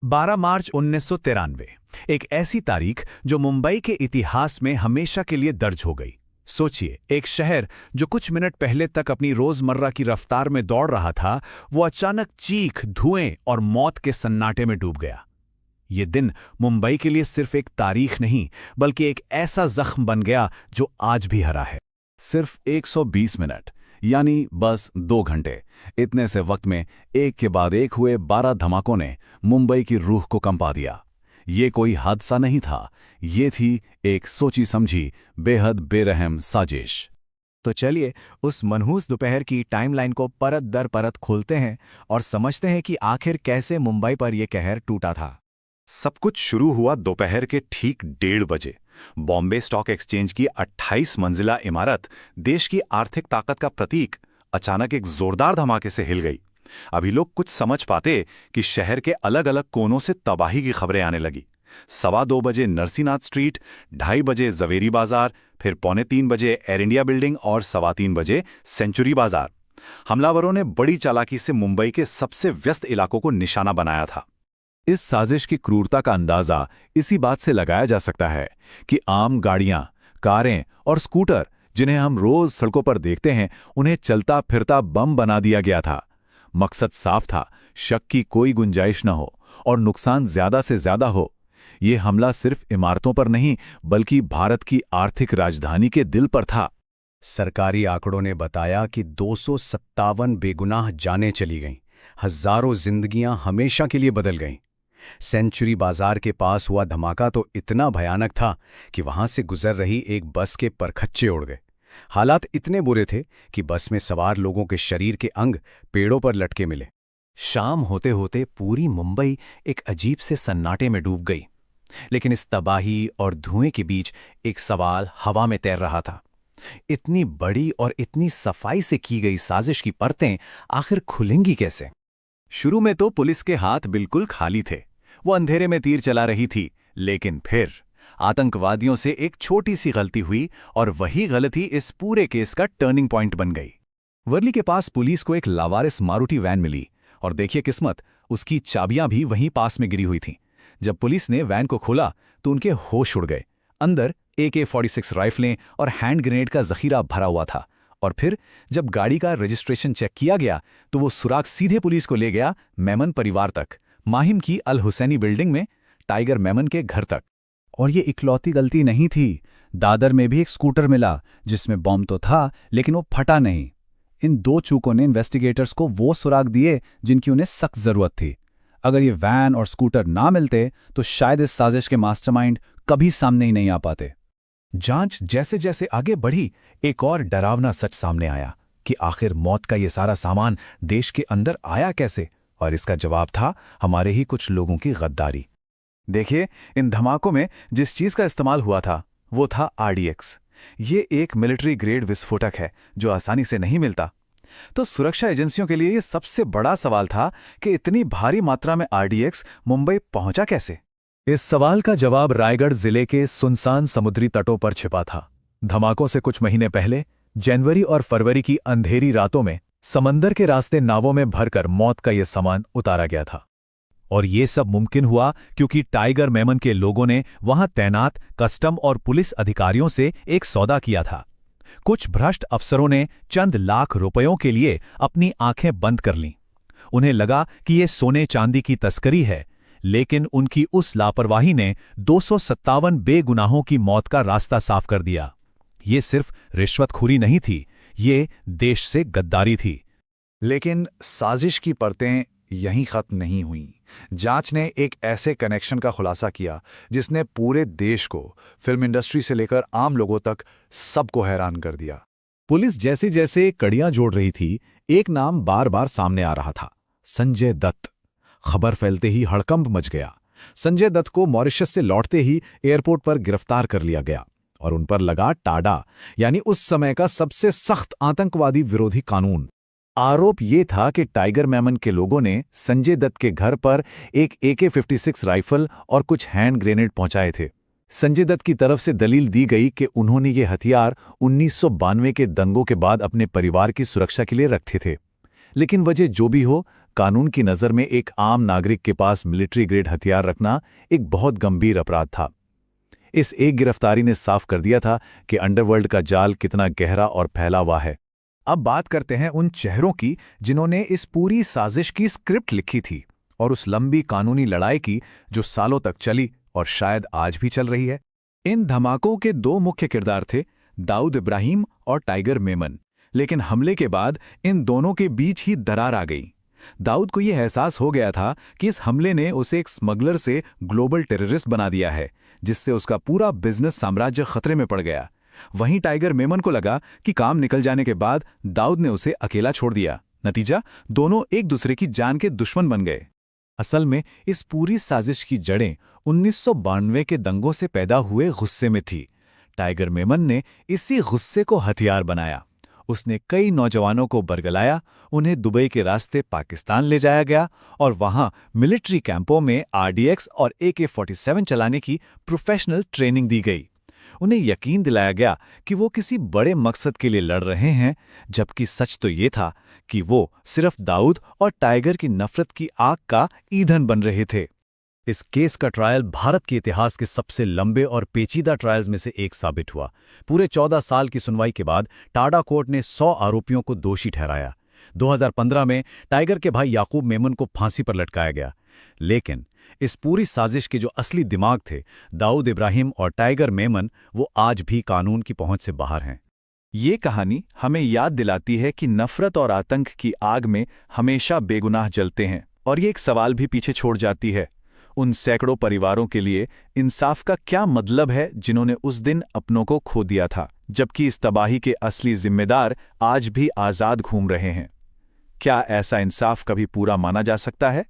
12 मार्च 1993, एक ऐसी तारीख जो मुंबई के इतिहास में हमेशा के लिए दर्ज हो गई। सोचिए, एक शहर जो कुछ मिनट पहले तक अपनी रोजमर्रा की रफ्तार में दौड़ रहा था, वो अचानक चीख, धुएं और मौत के सन्नाटे में डूब गया। ये दिन मुंबई के लिए सिर्फ एक तारीख नहीं, बल्कि एक ऐसा जख्म बन गया जो आज भी हरा है। सिर्फ 120 मिनट, यानी बस 2 घंटे। इतने से वक्त में एक के बाद एक हुए 12 धमाकों ने मुंबई की रूह को कंपा दिया। ये कोई हादसा नहीं था, ये थी एक सोची समझी बेहद बेरहम साजिश। तो चलिए उस मनहूस दोपहर की टाइमलाइन को परत दर परत खोलते हैं और समझते हैं कि आखिर कैसे मुंबई पर यह कहर टूटा था। सब कुछ शुरू हुआ दोपहर के ठीक 1:30 बजे। बॉम्बे स्टॉक एक्सचेंज की 28 मंजिला इमारत, देश की आर्थिक ताकत का प्रतीक, अचानक एक जोरदार धमाके से हिल गई। अभी लोग कुछ समझ पाते कि शहर के अलग अलग कोनों से तबाही की खबरें आने लगी। 2:15 बजे नरसिंहनाथ स्ट्रीट, 2:30 बजे जवेरी बाजार, फिर 2:45 बजे एयर इंडिया बिल्डिंग और 3:15 बजे सेंचुरी बाजार। हमलावरों ने बड़ी चालाकी से मुंबई के सबसे व्यस्त इलाकों को निशाना बनाया था। इस साजिश की क्रूरता का अंदाजा इसी बात से लगाया जा सकता है कि आम गाड़ियां, कारें और स्कूटर जिन्हें हम रोज सड़कों पर देखते हैं, उन्हें चलता फिरता बम बना दिया गया था। मकसद साफ था, शक की कोई गुंजाइश न हो और नुकसान ज्यादा से ज्यादा हो। ये हमला सिर्फ इमारतों पर नहीं, बल्कि भारत की आर्थिक राजधानी के दिल पर था। सरकारी आंकड़ों ने बताया कि 257 बेगुनाह जानें चली गईं, हजारों जिंदगियां हमेशा के लिए बदल गईं। सेंचुरी बाजार के पास हुआ धमाका तो इतना भयानक था कि वहां से गुजर रही एक बस के परखच्चे उड़ गए। हालात इतने बुरे थे कि बस में सवार लोगों के शरीर के अंग पेड़ों पर लटके मिले। शाम होते होते पूरी मुंबई एक अजीब से सन्नाटे में डूब गई। लेकिन इस तबाही और धुएं के बीच एक सवाल हवा में तैर रहा था। इतनी बड़ी और इतनी सफाई से की गई साजिश की परतें आखिर खुलेंगी कैसे? शुरू में तो पुलिस के हाथ बिल्कुल खाली थे। वो अंधेरे में तीर चला रही थी, लेकिन फिर आतंकवादियों से एक छोटी सी गलती हुई और वही गलती इस पूरे केस का टर्निंग पॉइंट बन गई। वर्ली के पास पुलिस को एक लावारिस मारुति वैन मिली और देखिए किस्मत, उसकी चाबियां भी वहीं पास में गिरी हुई थीं। जब पुलिस ने वैन को खोला तो उनके होश उड़ गए। अंदर AK-46 राइफलें और हैंड ग्रेनेड का जखीरा भरा हुआ था। और फिर जब गाड़ी का रजिस्ट्रेशन चेक किया गया तो वो सुराग सीधे पुलिस को ले गया मेमन परिवार तक, माहिम की अल हुसैनी बिल्डिंग में, टाइगर मेमन के घर तक। और ये इकलौती गलती नहीं थी। दादर में भी एक स्कूटर मिला जिसमें बॉम्ब तो था, लेकिन वो फटा नहीं। इन 2 चूकों ने इन्वेस्टिगेटर्स को वो सुराग दिए जिनकी उन्हें सख्त जरूरत थी। अगर ये वैन और स्कूटर ना मिलते तो शायद इस साजिश के मास्टरमाइंड कभी सामने ही नहीं आ पाते। जांच जैसे जैसे आगे बढ़ी, एक और डरावना सच सामने आया कि आखिर मौत का ये सारा सामान देश के अंदर आया कैसे, और इसका जवाब था हमारे ही कुछ लोगों की गद्दारी। देखिए, इन धमाकों में जिस चीज का इस्तेमाल हुआ था वो था RDX। ये एक मिलिट्री ग्रेड विस्फोटक है जो आसानी से नहीं मिलता। तो सुरक्षा एजेंसियों के लिए ये सबसे बड़ा सवाल था कि इतनी भारी मात्रा में RDX मुंबई पहुंचा कैसे। इस सवाल का जवाब रायगढ़ जिले के सुनसान समुद्री तटों पर छिपा था। धमाकों से कुछ महीने पहले जनवरी और फरवरी की अंधेरी रातों में समंदर के रास्ते नावों में भरकर मौत का यह सामान उतारा गया था। और ये सब मुमकिन हुआ क्योंकि टाइगर मेमन के लोगों ने वहां तैनात कस्टम और पुलिस अधिकारियों से एक सौदा किया था। कुछ भ्रष्ट अफसरों ने चंद लाख रुपयों के लिए अपनी आंखें बंद कर लीं। उन्हें लगा कि ये सोने चांदी की तस्करी है, लेकिन उनकी उस लापरवाही ने 257 बेगुनाहों की मौत का रास्ता साफ कर दिया। ये सिर्फ रिश्वतखोरी नहीं थी, ये देश से गद्दारी थी। लेकिन साजिश की परतें यहीं खत्म नहीं हुईं। जांच ने एक ऐसे कनेक्शन का खुलासा किया जिसने पूरे देश को, फिल्म इंडस्ट्री से लेकर आम लोगों तक, सबको हैरान कर दिया। पुलिस जैसे जैसे कड़ियां जोड़ रही थी, एक नाम बार बार सामने आ रहा था, संजय दत्त। खबर फैलते ही हड़कंप मच गया। संजय दत्त को मॉरिशस से लौटते ही एयरपोर्ट पर गिरफ्तार कर लिया गया और उन पर लगा टाडा, यानी उस समय का सबसे सख्त आतंकवादी विरोधी कानून। आरोप ये था कि टाइगर मेमन के लोगों ने संजय दत्त के घर पर एक AK-46 राइफल और कुछ हैंड ग्रेनेड पहुंचाए थे। संजय दत्त की तरफ से दलील दी गई कि उन्होंने ये हथियार 1992 के दंगों के बाद अपने परिवार की सुरक्षा के लिए रखे थे। लेकिन वजह जो भी हो, कानून की नज़र में एक आम नागरिक के पास मिलिट्री ग्रेड हथियार रखना एक बहुत गंभीर अपराध था। इस एक गिरफ्तारी ने साफ कर दिया था कि अंडरवर्ल्ड का जाल कितना गहरा और फैला हुआ है। अब बात करते हैं उन चेहरों की जिन्होंने इस पूरी साजिश की स्क्रिप्ट लिखी थी और उस लंबी कानूनी लड़ाई की जो सालों तक चली और शायद आज भी चल रही है। इन धमाकों के दो मुख्य किरदार थे, दाऊद इब्राहिम और टाइगर मेमन। लेकिन हमले के बाद इन दोनों के बीच ही दरार आ गई। दाऊद को यह एहसास हो गया था कि इस हमले ने उसे एक स्मगलर से ग्लोबल टेररिस्ट बना दिया है, जिससे उसका पूरा बिजनेस साम्राज्य खतरे में पड़ गया। वहीं टाइगर मेमन को लगा कि काम निकल जाने के बाद दाऊद ने उसे अकेला छोड़ दिया। नतीजा, दोनों एक दूसरे की जान के दुश्मन बन गए। असल में इस पूरी साजिश की जड़ें 1992 के दंगों से पैदा हुए गुस्से में थी। टाइगर मेमन ने इसी गुस्से को हथियार बनाया। उसने कई नौजवानों को बरगलाया, उन्हें दुबई के रास्ते पाकिस्तान ले जाया गया और वहां मिलिट्री कैंपों में RDX और AK-47 चलाने की प्रोफेशनल ट्रेनिंग दी गई। उन्हें यकीन दिलाया गया कि वो किसी बड़े मकसद के लिए लड़ रहे हैं, जबकि सच तो ये था कि वो सिर्फ दाऊद और टाइगर की नफरत की आग का ईंधन बन रहे थे। इस केस का ट्रायल भारत के इतिहास के सबसे लंबे और पेचीदा ट्रायल्स में से एक साबित हुआ। पूरे 14 साल की सुनवाई के बाद टाडा कोर्ट ने 100 आरोपियों को दोषी ठहराया। 2015 में टाइगर के भाई याकूब मेमन को फांसी पर लटकाया गया। लेकिन इस पूरी साजिश के जो असली दिमाग थे, दाऊद इब्राहिम और टाइगर मेमन, वो आज भी कानून की पहुंच से बाहर हैं। ये कहानी हमें याद दिलाती है कि नफरत और आतंक की आग में हमेशा बेगुनाह जलते हैं। और ये एक सवाल भी पीछे छोड़ जाती है, उन सैकड़ों परिवारों के लिए इंसाफ का क्या मतलब है जिन्होंने उस दिन अपनों को खो दिया था, जबकि इस तबाही के असली जिम्मेदार आज भी आज़ाद घूम रहे हैं। क्या ऐसा इंसाफ कभी पूरा माना जा सकता है?